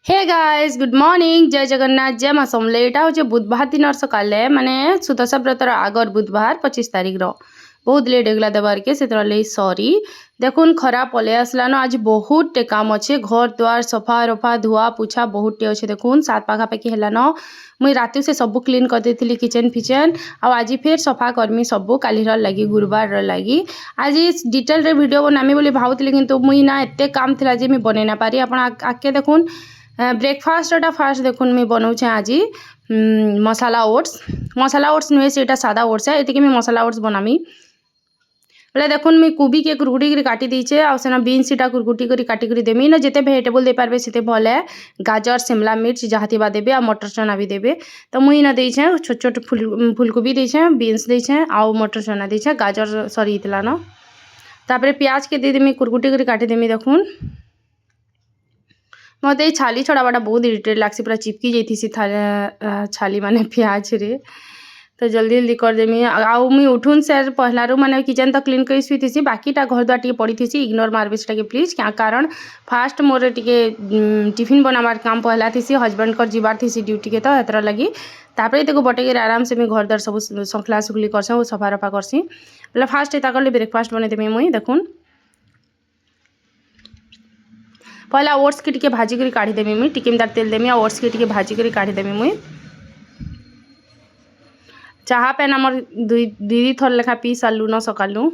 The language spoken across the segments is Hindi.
हे गाइस गुड मॉर्निंग जय जगन्नाथ जय माँ समले एटा हूँ बुधवार दिन सकाले माने सुदशा व्रतर आगर बुधवार 25 तारिख बहुत लेट होगला देवार के सॉरी देखुन खरा पले आसलान आज बहुत टे काम अच्छे घर द्वार सफा रफा धुआ पुछा बहुत टे अच्छे देखुन 7 पाखापाखि है मुई राति से सब क्लीन कर देती किचन फिचन आज फिर सफा करमी सबू कालीर लगी गुरुवार लगी आज डिटेल रे वीडियो बनामी बोली भावुली किंतु मुई ना एत काम थिला जे मुई बनै ना पारी आपण आके देखुन ब्रेकफास्टा फास्ट देखुन मुई बनाऊे आज मसाला ओट्स नुहे से सादा ओट्स है ये मसाला ओट्स बनामी बोले देखुन मुई कोबी के कुरकुटी कर काटी दीचे आना बीन्स इटा कुरकुटी कर काटिक देमी ना जिते भेजिटेबल दे पारे से भल है गाजर शिमला मिर्च जहाँ थी देवे आ मटर चना भी देवे तो मुई ना देछे छोट छोट फुलकोबी देछे बीन्स देछे आउ मटर चना देछे गाजर सरी होता न तापर प्याज के दे देमी कुरकुटी कर काटी देमी देखुन मत ये छाली छड़ावाटा बहुत इरिटेट लग्सी पूरा चिपकी जाती छाली माने प्याज रे तो जल्दी जल्दी कर देमी आउ मुई उठुन से पहलारू माने किचन तो क्लीन कर सुईथी बाकीटा घर द्वार टी पड़ी थी इग्नोर मारबे से प्लीज क्या कारण फास्ट मोर टे टिफिन बनाबार काम पहला थी हजबैंड कर जीवार थी ड्यूटी के तो एतर लगी तापर देखो बटेक आराम से मुई घर द्वार सब सखला सुखली करसी सफा रफा करसी बोले फास्ट एता कर ब्रेकफास्ट बने देमी मुई देखुन पहला ओट्स के टिके भाजी कर काढ़ी देमी मुई टिकिमदार तेल देमी ओट्स के टिके भाजी कर काढ़ी देमी मुई चाहा पेन आमर दुई थर लेखा पी सारू न सकालू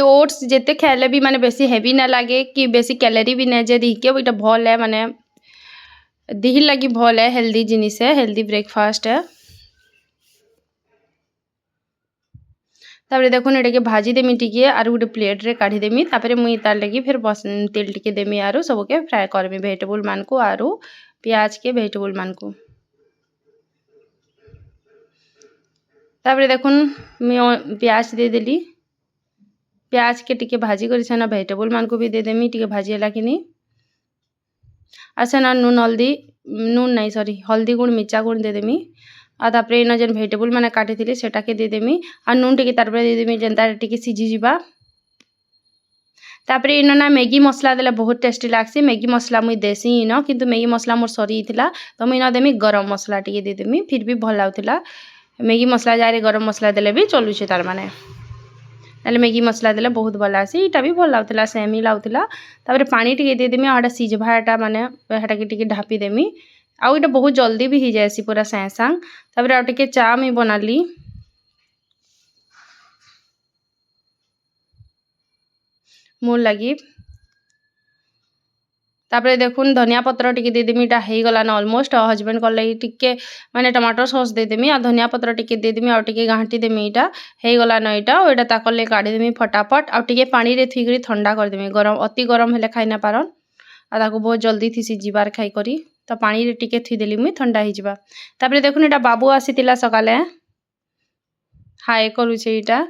ओट्स जिते खाइले भी माने बेसी हेवी ना लगे कि बेसी कैलोरी भी नहीं जे दिखे वो भल है माने दिह लगी भल है हेल्दी जिनिस है हेल्दी ब्रेकफास्ट है तापर देखुन ये भाजी देमी टिके आर गोटे प्लेट रे काढ़ी देमी तापर मुई तार लगी फिर बस तेल टिके देमी आरु सबके फ्राए करमी भेजिटेबल मान को आरु प्याज के भेजिटेबल मान को तापर देखुन मुई प्याज दे देली प्याज के टिके भाजी कर सेना भेजिटेबल मान को भी दे देमी टिके भाजी है कि नहीं सेना नून हल्दी नून नहीं सॉरी हल्दी गुण मिर्चा गुण दे देमी तापर इन जेन भेजिटेबल मैंने काटी थी सेटा के दे देमी आ नून टिके तार दे देमी जेनता टिके सिझी जीवा तापर इन ना मैगी मसला देले बहुत टेस्टी लागसी मैगी मसला मुई देसी इन किंतु मैगी मसला मोर सरी थिला तो मुई ना देमी गरम मसला टिके दे देमी फिर भी भल लाଗୁଥିଲା मैगी मसला जारे गरम मसला देले भी चलुचे तार माने ना मैगी मसला देले बहुत भल आसी इटा भी भल लाଗୁଥିଲା सेम ही लाଗୁଥିଲା तापर पानी टिके दे देमी आटा सिझभाटा माने हेटा के टिके ढापी देमी आउ इटा बहुत जल्दी भी हो जाए पूरा साँग साँग तापर आउ टिके चा मुई बनाली मोर लगी तापर देखुन धनिया पत्र टिके दे देमी हो गला ना ऑलमोस्ट हजबैंड कर लगी टिके माने टमाटर सॉस दे देमी आ धनिया पत्र टिके दे देमी आ टिके घांटी देमी इटा हो गला ना इटा एटा ताकर ले काढ़ी देमी फटाफट आ टिके पानी रे थुई करी ठंडा कर देमी गरम अति गरम हेले खाई ना पारन आ ताको बहुत जल्दी थी सिझीबार खाई करी तो पानी रे टिके थुई देली मुई ठंडा हो जावा तापर देखुन एटा बाबू आसीतिला सकाले हाय करूछे इटा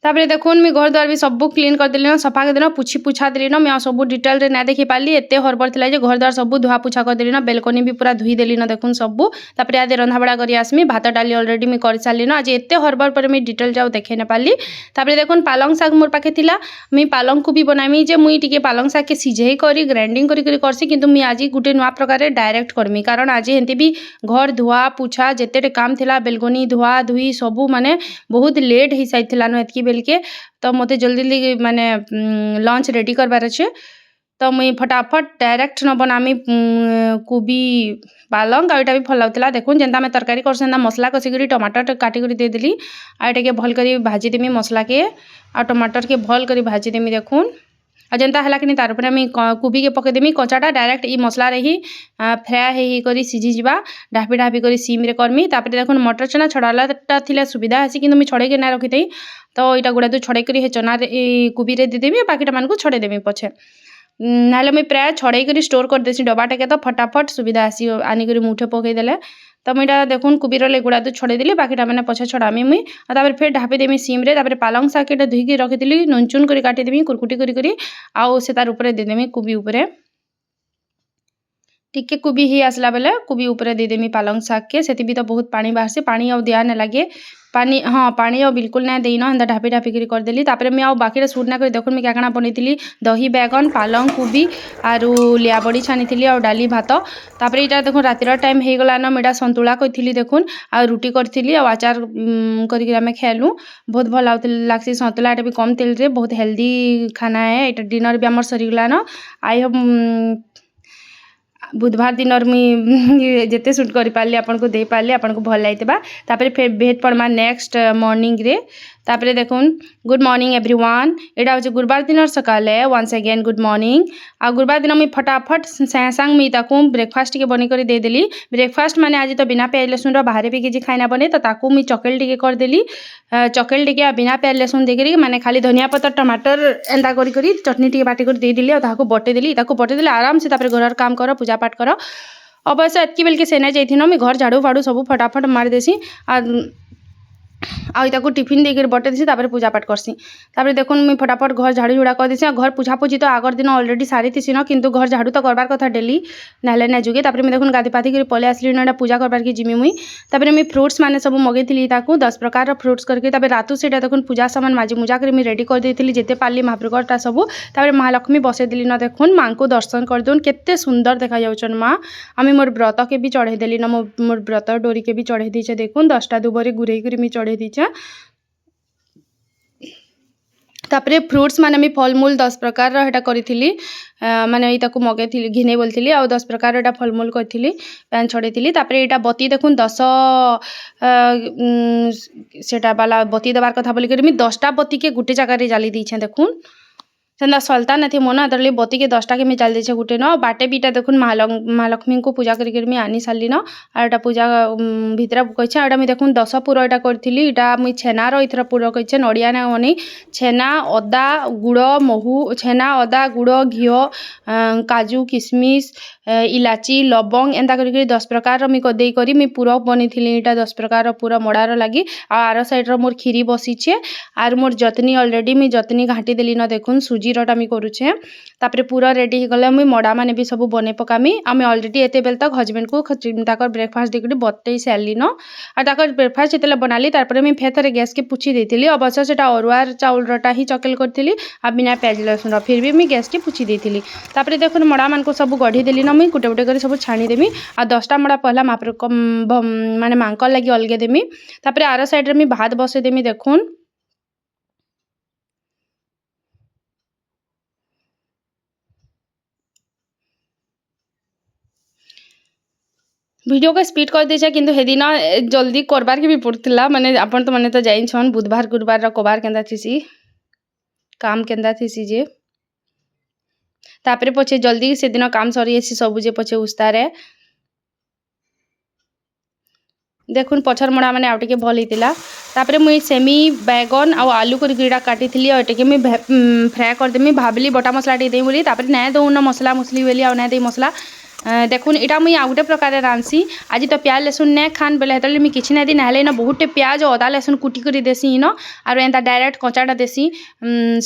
तापर देखुन मुझे घर द्वार भी सब क्लीन कर देली सफा कर देना पुछी पुछा देली ना मैं सब डिटेल रे ना देखी पाली एत हरबर थी घर द्वार सब धुआ पुछा कर देली ना बेलकनी भी पूरा धुई देली ना देखुन सब तापर आज रंधाबड़ा कर आसमी भात डाली अलरेडी मुझे कर सारी ना आज एत हरबर पर मुझे डिटेल जाऊ देखे ना पाली तापर देखुन पालंग शाग मोर पाखे थिला मुई पालंग को भी बनामी जे मुई टिके पालंग शाग के सिझे करी ग्राइंडिंग करसी किंतु मुई आज गुटे नुआ प्रकार डायरेक्ट करमी कारण आज हेंती भी घर धुआ पुछा जिते काम थिला बेलकनी धुआ धुई सबू माने बहुत लेट हो सारी ना एतकी बेलके तो मते जल्दी जल्दी माने लंच रेडी करबार अच्छे तो मुई फटाफट डायरेक्ट न बनामी कोबी पालंग आटा भी भल लाଗୁଥିଲା देखुन जेनता मैं तरकारी कर सेंता मसला कसिकरी टमाटर काटी कर दे देली आटा के भल करी भाजी देमी मसला के आ टमाटर के भल करी भाजी देमी देखुन आ जेनता हला कि तार पर मैं कोबी के पके देमी कचाटा डायरेक्ट ई मसला रे ही फ्राए हे करी सिझी जीवा ढापी ढापी करी सीम रे करमी तापर देखुन मटर चना छड़ालाटा थिला सुविधा आसी किंतु मैं छड़े के ना रखी थई तो यहाँ गुड़ा छड़े कर चना कोबी रे देदेमी बाकीटा मान को छड़े देमी पछे ना मुझे प्राय छड़े कर स्टोर कर देसी डबाटे के तो फटाफट सुविधा आसी आनिक मुठे पकईदेले तो मुझे देखुन कोबीर गुड़ा छड़े देली बाकीटा मैंने पछे छड़ामी मुई तापर फिर ढापी देमी सीम रे तापर पालंग शाग के धुईकी रखी नुन चुन कर काटिदेमी कुरकुटी करी आउ से तार ऊपर देदेमी कोबी उपरे टिके कुबी ही आसला बेले कुबी ऊपर देदेमी पालंग शाग के से भी तो बहुत पानी बाहर से पानी आउ दिया ना लगे पानी हाँ पानी आउ बिल्कुल ना देना हेन्ता ढापी ढापी करदेली तापर मैं आउ बाकी सुट ना कर देखो मैं क्या क्या बनई दही बैगन पालंग कुबी आरु लिया बड़ी छानी और डाली भात तापर यहाँ देखो रातिर टाइम हो गलान मैं सतुला करी देखुन आ रुटी करी आचार करके खेलु बहुत भल लग्सी सतुला भी कम तेल रे बहुत हेल्दी खाना है ये डिनर भी आम सरीगलान आई होप बुधवार दिन मुझे जिते सुट कर पारे आपन को दे पारे आपन को भल लगे तापर फिर भेट पड़मा नेक्स्ट मॉर्निंग रे तापर देखुन गुड मॉर्निंग एवरीवन एटा हूँ गुरुवार दिन सकाले वंस अगेन गुड मॉर्निंग आ गुरुवार दिन मुझे फटाफट सांग मुझे ताकू ब्रेकफास्ट टे बनी कर देदेली ब्रेकफास्ट माने आज तो बिना प्याज लहसुन बाहर भी किसी खाना बने तो ताकू मुझे चकेल टे करदेली चकेल टे बिना प्याज लहसुन देकर माने खाली धनिया पत्तर टमाटर एंता करी चटनी टे बाटी कर देदेली और बटेदेली बटेदेली आराम से घर काम कर पूजा पाठ कर अवश्य एतकी बेल के सेना जाइथिन मैं घर झाड़ू फाड़ू सब फटाफट मारिदेसी आई टिफिन देकर बटे देसी तापर पूजा पाठ करसी तापर देखो मुझे फटाफट घर झाड़ू झुड़ा कर देसी घर पोछापोछी तो आगर दिन अलरेडी सारी थी न किंतु घर झाड़ू तो करबार कथा डेली नाले ना जुगे तापर मैं देखो गाधी पाधी कर पलि आसली ना पूजा करबार के जिमी मुई तापर मैं फ्रुट्स माने सब मगेली 10 प्रकार फ्रुट्स करके तापर रातु से देखो पूजा सामान माजी मुजा कर मैं रेडी कर देती जिते पाली महाप्रभुटा सब तापर महालक्ष्मी बसईदेली न देखुन माँ को दर्शन कर दून केते सुंदर देखा जाऊन माँ आम मोर व्रत के भी चढ़ेदेली न मोर व्रत डोरी के भी चढ़े दीचे देखुन 10टा दुबरे गुरई कर मैं चढ़े दीचे तापरे फ्रुट्स माने मी फलमूल 10 प्रकार रहा करी माने इताकू मगे घिने बोलती आ 10 प्रकार एटा फलमूल करी पैन छड़े तापरे एटा बती देखुन 10 सेटा वाला बती देवार कथा बोली कर 10टा बती के गोटे जगह जाली दीछे देखुन सेंदा सलता नहीं मन अदरली बती के 10टा के मैं जाल दीचे गोटे न बाटे बीटा देखुन महालक्ष्मी को पूजा करके आनी सारी न आर पूजा भितर कही आटा मुझे देखुन 10 पुर यहाँ करी इटा मुझे छेनार इथर पुर कही नड़िया ना मनी छेना अदा गुड़ महू छेना अदा गुड़ घी काजू किशमिश इलाची लवंग एंता करके 10 प्रकार मुझे करी मुझे पुर बनी यहाँ 10 प्रकार पुर मड़ार लगी आर साइड्र मोर खीरी बसीचे आर मोर जतनी अलरेडी मुझे जतनी घाटी देली न देखुन सुजीरटा मुझे करुचे तापर पूरा रेडी हो गले मुझे मड़ा मैंने भी सब बने पकामी आम अलरेडी एत बेल तक हजबैंड को ब्रेकफास्ट देकर बतई सारी न और ब्रेकफास्ट जिते बनाली मुझे फेर थे गैस के पूछी देती अवश्य से अरुआर चाउलटा ही चकेल करी आ बिना प्याज लहसुन फिर भी मुझे गैस के पूछी देती तापर देखो मड़ा मान को सब गढ़ी देली न मुझे गोटे गोटे कर सब छाणीदेमी आ 10टा मड़ा पहला माने मांकर लगी अलगे देमी तापर आर साइड में भात बसईदेमी देखुन वीडियो को स्पीड कर दीचे किंतु हेदिन जल्दी करबार के भी पड़ता माने आपन तो माने तो जाइन बुधवार गुरुवार कबार केंदा थीसी काम केंदा थीसी जे तापर पछे जल्दी से दिन काम सरी आसी सबुजे पछे उस्तारे देखुन पछर मड़ा मैंने आउ टे भल होता तापर मुई सेमी बैगन आउ आलू कर काटी ये मुझे फ्राए करदेमी भाविली बटा मसला टे देई बोली तापर ना दौन मसला मुसली बोली आउ ना दे मसला देखुन इटा मुई आउ गोटे प्रकार रांधसी आज तो प्याज लहसुन नहीं खान बेले हेतले मुई किछि ना दिन ना बहुते प्याज अदा लहसुन कुटी कर देसी इन और एंता डायरेक्ट कचाटा देसी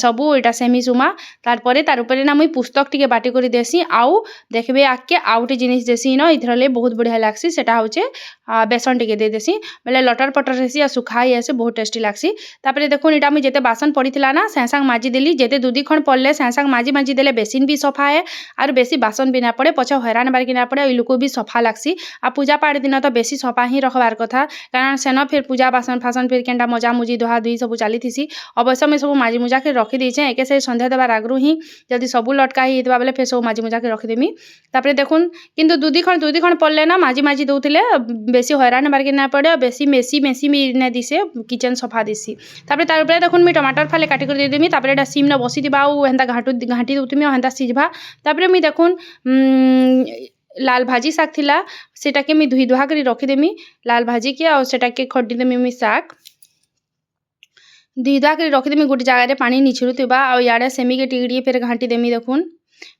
सबू इटा सेमी सुमा तार तार ऊपर ना मुई पुस्तक टिके बाटी कर देसी आउ देखबे आके आउटे जिनिस देसी इन इधरले बहुत बढ़िया लागसी सेटा होचे बेसन टिके दे देसी बेले लटर पटर रहसी आ सुखाई आसे बहुत टेस्टी लागसी तापर देखुन इटा मुई जेते बासन पड़ीथिला ना सांग माजी देली जेते दूधी खण पड़ले सांग माजी माजी देले बेसिन भी सफा है और बेसी बासन भी ना पड़े पछे हैरान बारकी ना पड़े लोक भी सफा लागसी आ पूजा पाठ दिन तो बेसी सफा ही रखबार कथा कारण सेन फिर पूजा बासन फासन फिर केनटा मजा मुजी दुहा दुई सब चली थी अवश्य मैं सब माजी मुजा के रखी देचे एके से संध्या देवार आगु ही जदि सबू लटका ही बेले फिर सब माजी मुजा के रखीदेमी तापर देखुन किंतु दूधी खण पड़ले ना माजी माजी दौले बेसी हैरान बारकी ना पड़े बेसी मेसी मेसी भी ना दिसे किचन सफा दिसी तापर तार ऊपर देखुन मैं टमाटर फाले काटी कर देदेमी तापर एटा सिम न बसी दिबा आउ हेंता घाटी दउतमी हेंता सिझबा तापर मैं देखुन लाल भाजी शाग थिला सेटा के मैं धुई धुआ कर रखीदेमी लाल भाजी के और सेटा के खड्डीदेमी मैं शाग धुई धुआ कर रखीदेमी गोटे जगह पानी निछुड़ुवा और इे सेमी के टिके फिर घाटी देमी देखुन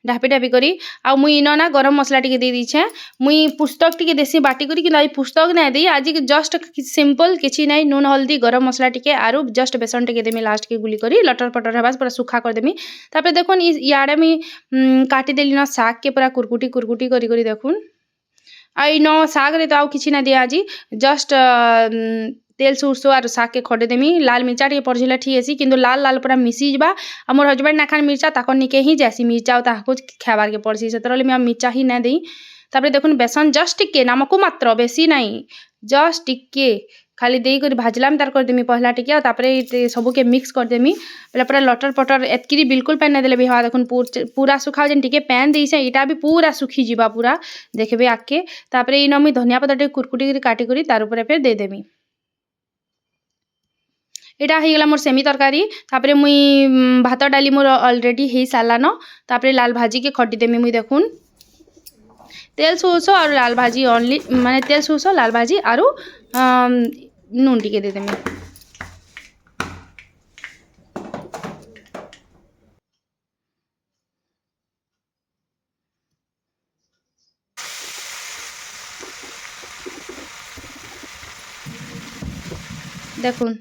ढापी ढापी करी आ मुई इनो ना गरम मसला टिके दे दीछे मुई पुस्तक टिके देसी बाटी करी कि पुस्तक ना दी आज जस्ट सिंपल किछि नहीं नून हल्दी गरम मसला टिके आरु जस्ट बेसन टिके देमी लास्ट के गुली करी लटर पटर हेबास पूरा सुखा कर देमी तापर देखुन इयाडे मी काटी देली ना साग के पूरा कुरकुटी कुरकुटी करी करी देखुन आ इनो साग रे तो आउ किछि ना दिया आज जस्ट तेल सुरसो आर साग के खडे देमी लाल मिर्चा टे पड़जिला ठीक है किंतु लाल लाल पूरा मिसी जबा आ मोर हस्बैंड ना खान मिर्चा ताको निके ही जैसी मिर्चा ताको खाबार के पड़सी से तरले मैं मिर्चा ही ना देई तापर देखुन बेसन जस्ट टिके नमक मात्र बेसी नहीं जस्ट टिके खाली देई कर भाजलाम तार कर देमी पहला टिके आ तापरे सबू के मिक्स कर देमी पहले पूरा लटर पटर एतकी बिल्कुल पैन देले भी हवा देखुन पूरा सुखा जन टिके पैन देई से इटा भी पूरा सुखी जीवा पूरा देखबे आके तापरे इ नमी धनिया पत्ता टे कुरकुटी कर काटी करी तार ऊपर फिर दे देमी एटा हो गला मोर सेमी तरकारी तापरे मुई भात डाली मोर ऑलरेडी हो सारान तापरे लाल भाजी के खटी देमी मुई देखुन तेल सोसो और लाल भाजी ओनली माने तेल सोसो लाल भाजी आरु नून टिके दे देमी देखुन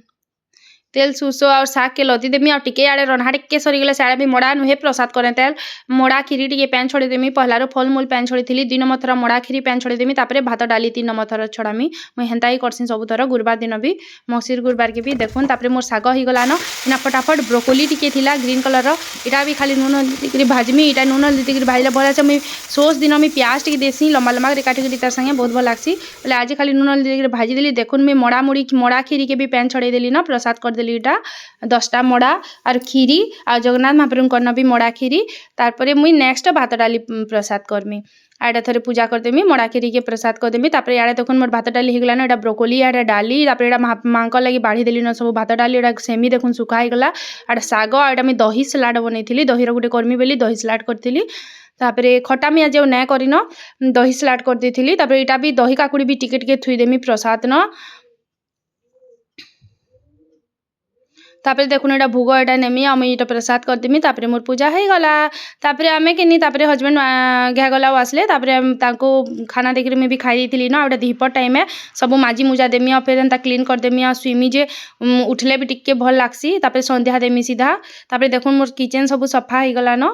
तेल सुसो और साग के लदी देमी और टिके आड़े रन्हा टिके सरीगले साड़े भी मोड़ा नुहे प्रसाद करें तेल मोड़ा खीरी टिके पैन छोड़ी देमी पहलारो फल मूल पैन छोड़ी थी 2 नंबर थर मोड़ा खीरी पैन छोड़ी देमी तापरे भात डाली 3 नंबर थर छड़ामी मुई हेन्ता ही करसी सब थर गुरुवार दिन भी मौसीर गुरुवार के भी देखुन तापरे मोर साग हो गलान इना फटाफट ब्रोकोली टिके थिला ग्रीन कलर इटा भी खाली नून हल्दी भाजमी इटा नून हल्दी भाजले भल अच्छे मुई सोस दिन मुई प्याज टिके देसी लम्बा लम्बा काटिक तार संगे बहुत भल लागसी बोले आज खाली नून हल्दी भाजी देली देखुन मुई मोड़ा खीरी के भी पैन छड़े देली ना प्रसाद कर देली इटा 10टा मोड़ा और खीरी आ जगन्नाथ महाप्रभु करना भी मोड़ा खीरी तारपरे मुई नेक्स्ट भात डाली प्रसाद करमी आड़ा थरे पूजा कर देमी मोड़ा खीरी के प्रसाद कर देमी तापरे याडे देखुन मोर भात डाली हिगला ना एटा ब्रोकोली याडे डाली तापरे एटा मांक लगी बाढ़ी देली न सब भात डाली एटा सेमी देखुन सुखा हिगला आड़ा साग एटा मी दही सलाड बनैथिली दही रो गुटे करमी बेली दही सलाड करथिली तापरे खटा मी आज नै करिन दही सलाड कर देथिली तापरे एटा भी दही काकुड़ी भी टिके टिके थुई देमी प्रसाद न तापरे देखुन एटा भोग एटा नेमी आमी एटा प्रसाद कर देमी तापरे मोर पूजा हो गला तापरे आमे केनी तापरे हस्बैंड घ्या गला आसले तापरे तांको खाना देखि में भी खाई देथिली ना एटा दीपर टाइम है सब माजी मुजा देमी आ फिर एंता क्लीन कर देमी आ स्विमी जे उठले भी टिके भल लागसी तापरे संध्या देमी सीधा तापरे देखुन मोर किचन सब सफा हो गला न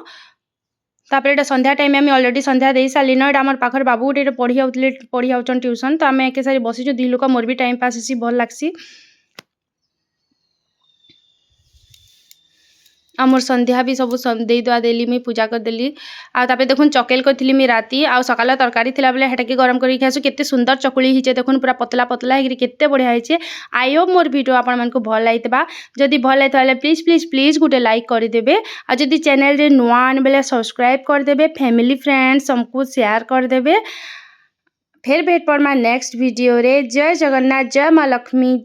तापरे एटा संध्या टाइम आम अलरेडी संध्या दे सारी न एटा आम पाखर बाबू गोटे पढ़ी आउछन ट्यूशन तो आम एके सारी बसीचु दी लोक मोर भी टाइम पास हेसी भल लागसी आ मोर संध्या भी सब दे दुआ देली मी पूजा कर देली आ तापरे देखुन चकेल करथिली मी राती आ सकाल तरकारी थिला बेले हेटाके गरम करी खासु केते सुंदर चकुली हिचे देखुन पूरा पतला पतला हेकरी केते बढ़िया हिचे आई होप मोर वीडियो आपण मानकु भल लागितबा जदि भल लागितले please please please Gute like कर देबे आ जदि चैनल रे नुआन बेले सब्सक्राइब कर देबे फैमिली फ्रेंड्स हमकु शेयर कर देबे फिर भेट पड़मा नेक्स्ट वीडियो रे जय जगन्नाथ जय माँ लक्ष्मी।